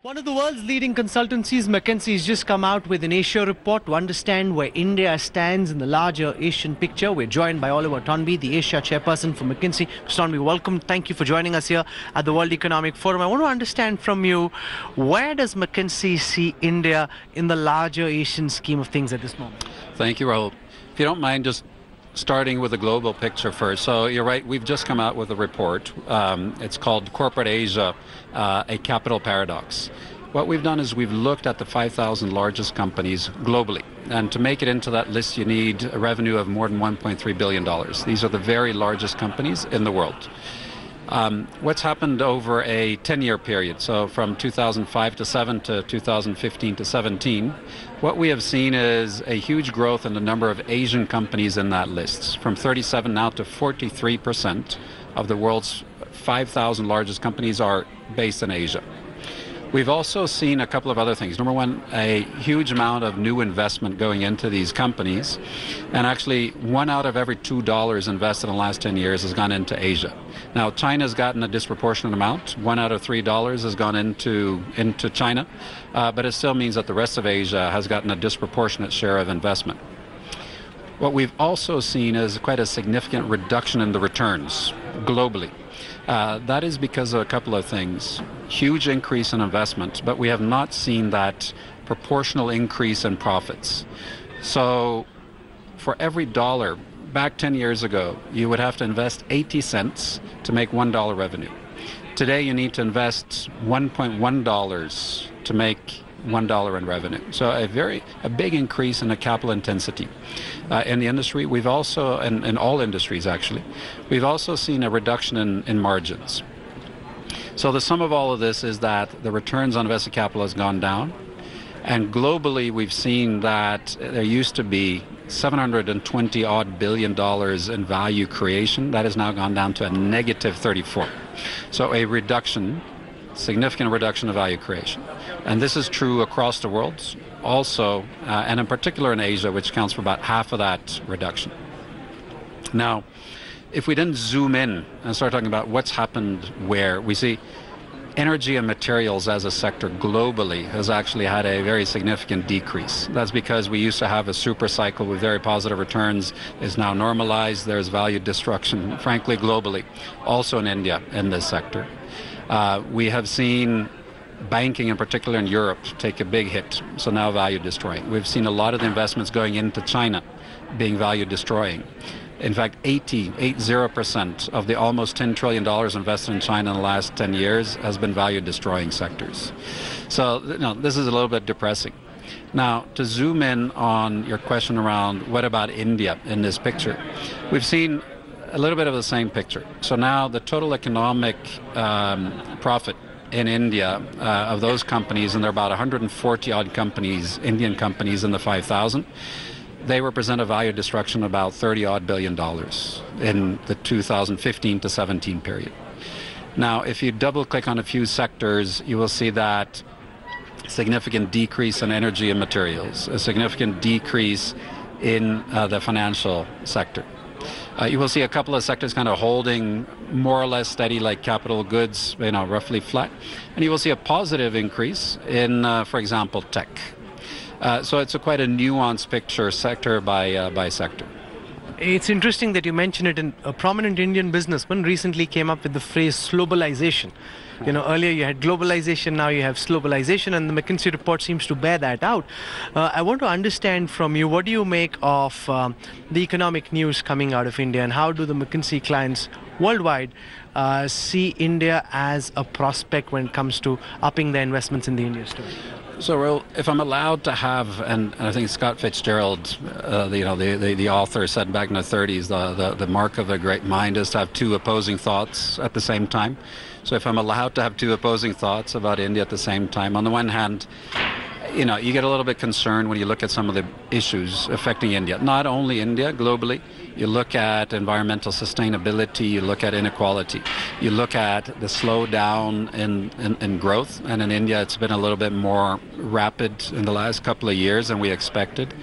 One of the world's leading consultancies, McKinsey, has just come out with an Asia report to understand where India stands in the larger Asian picture. We're joined by Oliver Tonby, the Asia chairperson for McKinsey. Mr. Tonby, welcome. Thank you for joining us here at the World Economic Forum. I want to understand from you, where does McKinsey see India in the larger Asian scheme of things at this moment? Thank you, Rahul. If you don't mind, just starting with the global picture first. So you're right, we've just come out with a report. It's called Corporate Asia, a Capital Paradox. What we've done is we've looked at the 5,000 largest companies globally. And to make it into that list, you need a revenue of more than $1.3 billion. These are the very largest companies in the world. What's happened over a 10-year period, so from 2005 to 7 to 2015 to 17, what we have seen is a huge growth in the number of Asian companies in that list, from 37 now to 43% of the world's 5,000 largest companies are based in Asia. We've also seen a couple of other things. Number one, a huge amount of new investment going into these companies. And actually, $1 out of every $2 invested in the last 10 years has gone into Asia. Now, China's gotten a disproportionate amount. $1 out of $3 has gone into China. But it still means that the rest of Asia has gotten a disproportionate share of investment. What we've also seen is quite a significant reduction in the returns globally. That is because of a couple of things. Huge increase in investment, but we have not seen that proportional increase in profits. So for every dollar, back 10 years ago, you would have to invest 80 cents to make $1 revenue. Today, you need to invest $1.1 to make $1 in revenue. So a big increase in the capital intensity in the industry. We've also, in all industries actually, we've also seen a reduction in margins. So the sum of all of this is that the returns on invested capital has gone down. And globally, we've seen that there used to be $720 odd billion in value creation. That has now gone down to a negative 34. So a reduction, significant reduction of value creation. And this is true across the world also, and in particular in Asia, which accounts for about half of that reduction. Now, if we then zoom in and start talking about what's happened where, we see energy and materials as a sector globally has actually had a very significant decrease. That's because we used to have a super cycle with very positive returns. It's now normalized. There's value destruction, frankly, globally, also in India in this sector. We have seen banking, in particular in Europe, take a big hit, so now value destroying. We've seen a lot of the investments going into China being value destroying. In fact, 80% of the almost $10 trillion invested in China in the last 10 years has been value destroying sectors. So this is a little bit depressing. Now, to zoom in on your question around what about India in this picture, we've seen a little bit of the same picture. So now the total economic profit in India of those companies, and there are about 140 odd companies, Indian companies in the 5,000, they represent a value destruction of about $30 odd billion in the 2015 to 17 period. Now, if you double click on a few sectors, you will see that significant decrease in energy and materials, a significant decrease in the financial sector. You will see a couple of sectors kind of holding more or less steady, like capital goods, roughly flat. And you will see a positive increase in, for example, tech. So it's quite a nuanced picture, sector by sector. It's interesting that you mention it. A prominent Indian businessman recently came up with the phrase slowbalization. Earlier you had globalization, now you have slowbalization, and the McKinsey report seems to bear that out. I want to understand from you, what do you make of the economic news coming out of India, and how do the McKinsey clients worldwide see India as a prospect when it comes to upping their investments in the India story? So, Rahul, if I'm allowed to have, and I think Scott Fitzgerald, the author, said back in the 30s, the mark of a great mind is to have two opposing thoughts at the same time. So if I'm allowed to have two opposing thoughts about India at the same time, on the one hand, you get a little bit concerned when you look at some of the issues affecting India. Not only India, globally. You look at environmental sustainability, you look at inequality, you look at the slowdown in growth, and in India it's been a little bit more rapid in the last couple of years than we expected.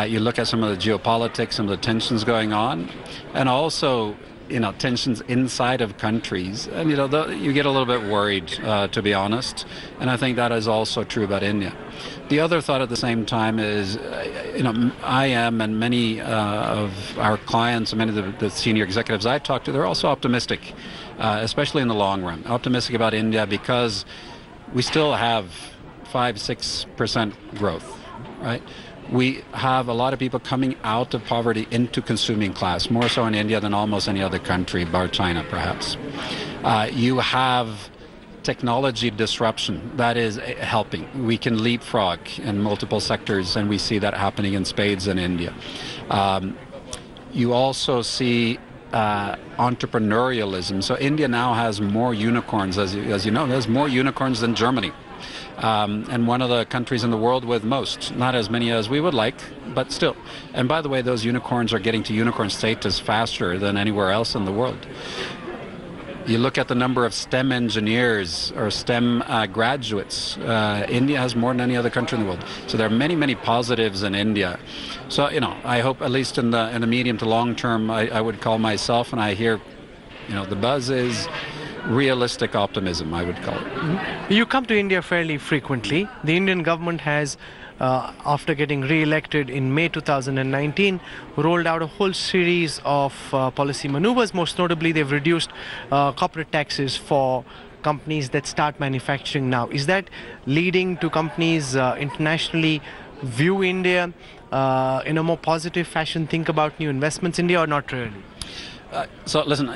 You look at some of the geopolitics, some of the tensions going on, and also tensions inside of countries, and you get a little bit worried, to be honest. And I think that is also true about India. The other thought at the same time is, I am, and many of our clients, and many of the senior executives I talk to, they're also optimistic, especially in the long run. Optimistic about India because we still have 5-6% growth, right? We have a lot of people coming out of poverty into consuming class, more so in India than almost any other country, bar China perhaps. You have technology disruption that is helping. We can leapfrog in multiple sectors, and we see that happening in spades in India. You also see entrepreneurialism. So India now has more unicorns, as you know, there's more unicorns than Germany. And one of the countries in the world with most, not as many as we would like, but still. And by the way, those unicorns are getting to unicorn status faster than anywhere else in the world. You look at the number of STEM engineers or STEM graduates. India has more than any other country in the world. So there are many, many positives in India. So, I hope at least in the medium to long term, I would call myself, and I hear, the buzz is realistic optimism, I would call it. Mm-hmm. You come to India fairly frequently. The Indian government has, after getting re-elected in May 2019, rolled out a whole series of policy maneuvers. Most notably, they've reduced corporate taxes for companies that start manufacturing now. Is that leading to companies internationally view India in a more positive fashion, think about new investments in India, or not really? So listen,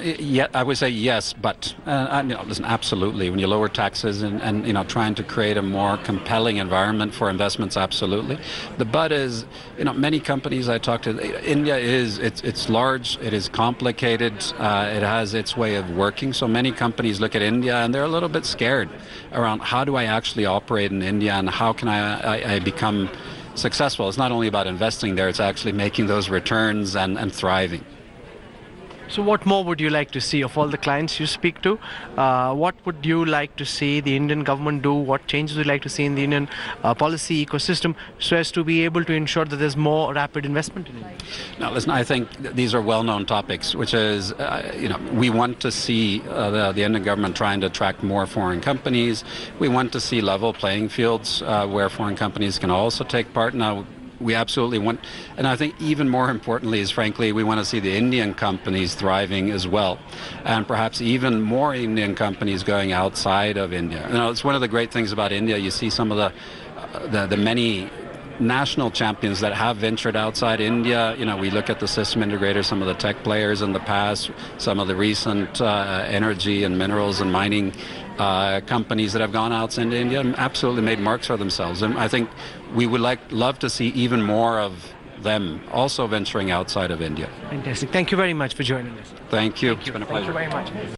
I would say yes, but listen, absolutely. When you lower taxes and trying to create a more compelling environment for investments, absolutely. The but is, many companies I talk to, India it's large, it is complicated, it has its way of working. So many companies look at India and they're a little bit scared around how do I actually operate in India and how can I become successful. It's not only about investing there; it's actually making those returns and thriving. So what more would you like to see of all the clients you speak to? What would you like to see the Indian government do? What changes would you like to see in the Indian policy ecosystem so as to be able to ensure that there's more rapid investment in India? Now, listen, I think these are well-known topics, which is, we want to see the Indian government trying to attract more foreign companies. We want to see level playing fields where foreign companies can also take part. Now, we absolutely want, and I think even more importantly is, frankly, we want to see the Indian companies thriving as well, and perhaps even more Indian companies going outside of India. It's one of the great things about India. You see some of the many national champions that have ventured outside India. We look at the system integrators, some of the tech players in the past, some of the recent energy and minerals and mining companies that have gone outside India and absolutely made marks for themselves. And I think we would love to see even more of them also venturing outside of India. Fantastic. Thank you very much for joining us. Thank you. It's been a pleasure. Thank you very much.